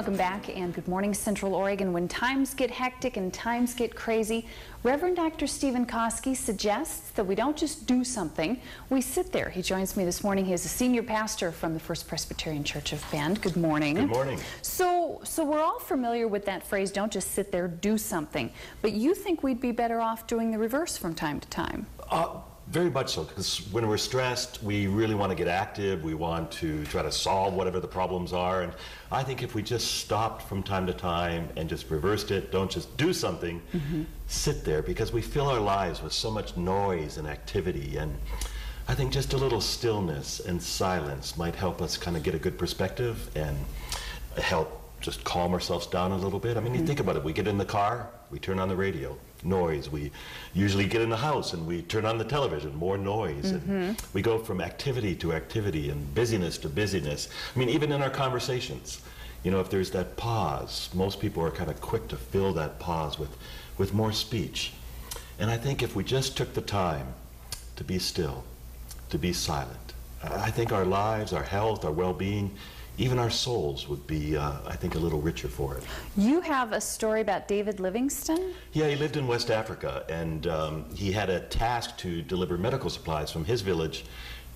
Welcome back and good morning, Central Oregon. When times get hectic and times get crazy, Reverend Dr. Stephen Koski suggests that we don't just do something, we sit there. He joins me this morning. He is a senior pastor from the First Presbyterian Church of Bend. Good morning. Good morning. So we're all familiar with that phrase, don't just sit there, do something. But you think we'd be better off doing the reverse from time to time? Very much so, because when we're stressed, we really want to get active. We want to try to solve whatever the problems are. And I think if we just stopped from time to time and just reversed it, don't just do something, sit there, because we fill our lives with so much noise and activity. And I think just a little stillness and silence might help us kind of get a good perspective and help just calm ourselves down a little bit. I mean, you think about it. We get in the car, we turn on the radio, noise. We usually get in the house and we turn on the television, more noise. And we go from activity to activity and busyness to busyness. I mean, even in our conversations, you know, if there's that pause, most people are kind of quick to fill that pause with more speech. And I think if we just took the time to be still, to be silent, I think our lives, our health, our well-being, even our souls would be, I think, a little richer for it. You have a story about David Livingston? Yeah, he lived in West Africa, and he had a task to deliver medical supplies from his village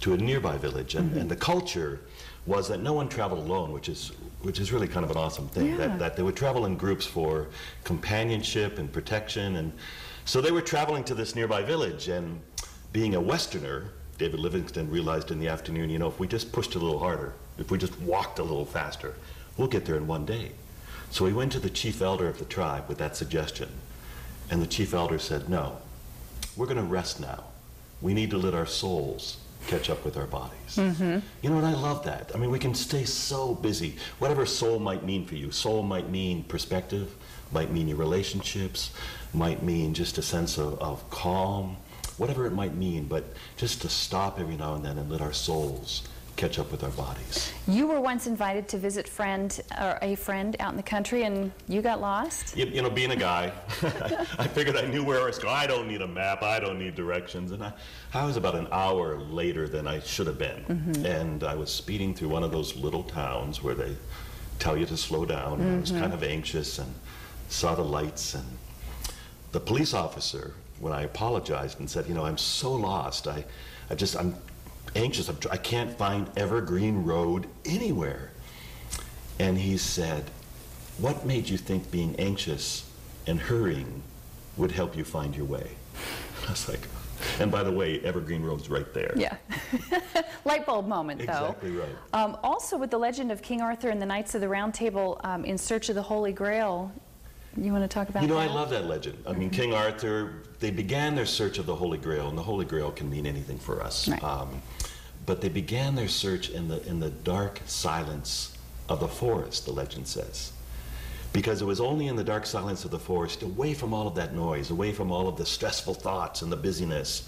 to a nearby village. And the culture was that no one traveled alone, which is really kind of an awesome thing, that they would travel in groups for companionship and protection. And so they were traveling to this nearby village, and being a Westerner, David Livingston realized in the afternoon, you know, if we just pushed a little harder, if we just walked a little faster, we'll get there in one day. So he went to the chief elder of the tribe with that suggestion. And the chief elder said, no, we're going to rest now. We need to let our souls catch up with our bodies. You know, and I love that. I mean, we can stay so busy. Whatever soul might mean for you, soul might mean perspective, might mean your relationships, might mean just a sense of calm, whatever it might mean, but just to stop every now and then and let our souls catch up with our bodies. You were once invited to visit a friend out in the country, and you got lost? You know, being a guy, I figured I knew where I was going. I don't need a map, I don't need directions. And I was about an hour later than I should have been. And I was speeding through one of those little towns where they tell you to slow down. And I was kind of anxious and saw the lights. And the police officer, when I apologized and said, you know, I'm so lost, I'm anxious, I can't find Evergreen Road anywhere. And he said, what made you think being anxious and hurrying would help you find your way? I was like, and by the way, Evergreen Road's right there. Yeah. Light bulb moment, though. Exactly right. Also, with the legend of King Arthur and the Knights of the Round Table in search of the Holy Grail, you want to talk about that? You know, I love that legend. I mean, King Arthur, they began their search of the Holy Grail, and the Holy Grail can mean anything for us. Right. But they began their search in the dark silence of the forest, the legend says. Because it was only in the dark silence of the forest, away from all of that noise, away from all of the stressful thoughts and the busyness,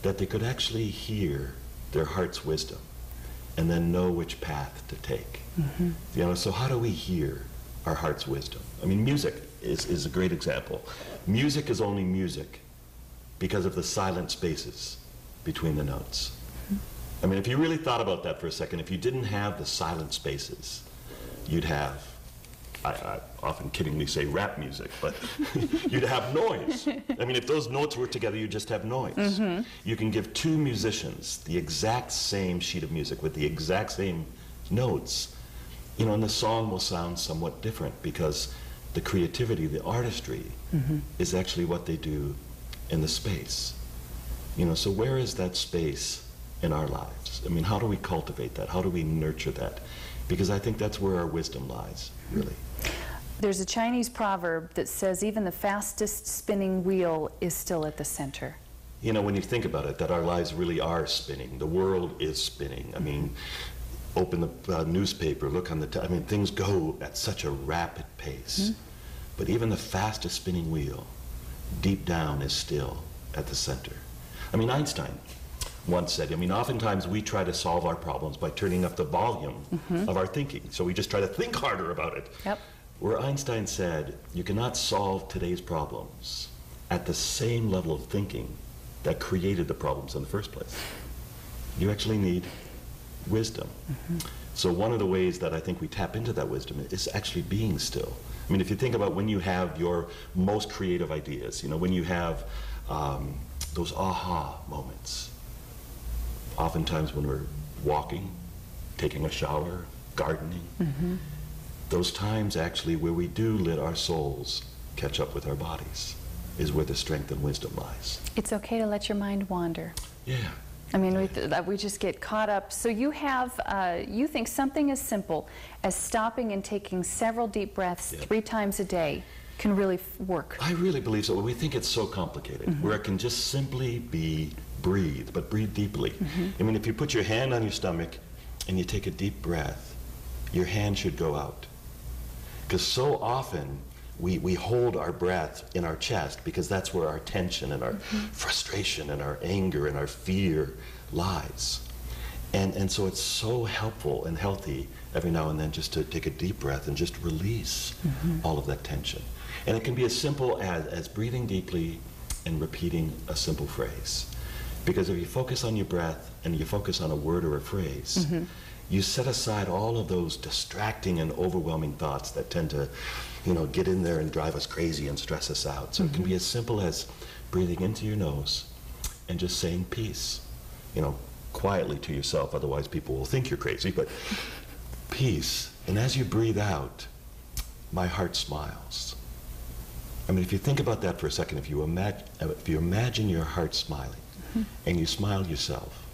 that they could actually hear their heart's wisdom and then know which path to take. You know, so how do we hear our heart's wisdom? I mean, music is a great example. Music is only music because of the silent spaces between the notes. I mean, if you really thought about that for a second, if you didn't have the silent spaces, you'd have, I often kiddingly say rap music, but you'd have noise. I mean, if those notes were together, you'd just have noise. You can give two musicians the exact same sheet of music with the exact same notes, you know, and the song will sound somewhat different because the creativity, the artistry is actually what they do in the space. You know, so where is that space in our lives? I mean, how do we cultivate that? How do we nurture that? Because I think that's where our wisdom lies, really. There's a Chinese proverb that says even the fastest spinning wheel is still at the center. You know, when you think about it, that our lives really are spinning. The world is spinning. I mean, open the newspaper, look on I mean, things go at such a rapid pace. But even the fastest spinning wheel, deep down, is still at the center. I mean, Einstein once said, I mean, oftentimes we try to solve our problems by turning up the volume of our thinking. So we just try to think harder about it. Where Einstein said, you cannot solve today's problems at the same level of thinking that created the problems in the first place. You actually need wisdom. So one of the ways that I think we tap into that wisdom is actually being still. I mean, if you think about when you have your most creative ideas, when you have those aha moments, oftentimes when we're walking, taking a shower, gardening, those times actually where we do let our souls catch up with our bodies is where the strength and wisdom lies. It's okay to let your mind wander. Yeah. I mean, we just get caught up. So you have, you think something as simple as stopping and taking several deep breaths 3 times a day can really work. I really believe so. We think it's so complicated, where it can just simply be breathe, but breathe deeply. I mean, if you put your hand on your stomach and you take a deep breath, your hand should go out. Because so often we hold our breath in our chest because that's where our tension and our frustration and our anger and our fear lies. And so it's so helpful and healthy every now and then just to take a deep breath and just release all of that tension. And it can be as simple as breathing deeply and repeating a simple phrase. Because if you focus on your breath and you focus on a word or a phrase, you set aside all of those distracting and overwhelming thoughts that tend to, get in there and drive us crazy and stress us out. So it can be as simple as breathing into your nose and just saying peace, quietly to yourself, otherwise people will think you're crazy, but peace. And as you breathe out, my heart smiles. I mean, if you think about that for a second, if you imagine your heart smiling and you smile yourself,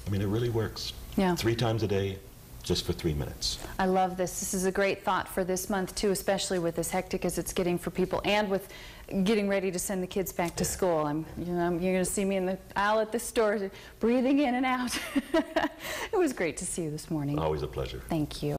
I mean, it really works. Yeah. 3 times a day, just for 3 minutes. I love this. This is a great thought for this month, too, especially with as hectic as it's getting for people and with getting ready to send the kids back to school. You're going to see me in the aisle at the store breathing in and out. It was great to see you this morning. Always a pleasure. Thank you.